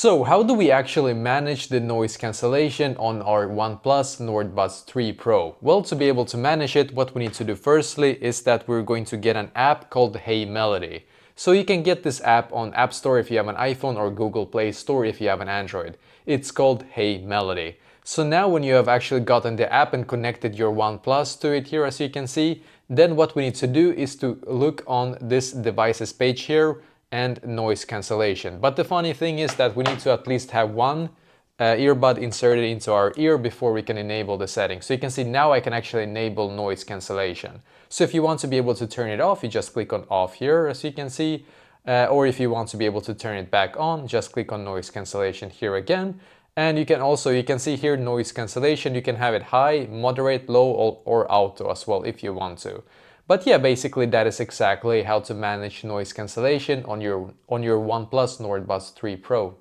So how do we actually manage the noise cancellation on our OnePlus Nord Buds 3 Pro? Well, to be able to manage it, what we need to do firstly is that we're going to get an app called Hey Melody. So you can get this app on App Store if you have an iPhone or Google Play Store if you have an Android. It's called Hey Melody. So now when you have actually gotten the app and connected your OnePlus to it here, as you can see, then what we need to do is to look on this devices page here and noise cancellation. But the funny thing is that we need to at least have one earbud inserted into our ear before we can enable the settings. So you can see now I can actually enable noise cancellation. So if you want to be able to turn it off, you just click on off here, as you can see. Or if you want to be able to turn it back on, just click on noise cancellation here again. And you can see here noise cancellation, you can have it high, moderate, low, or auto as well if you want to. But yeah, basically that is exactly how to manage noise cancellation on your OnePlus Nord Buds 3 Pro.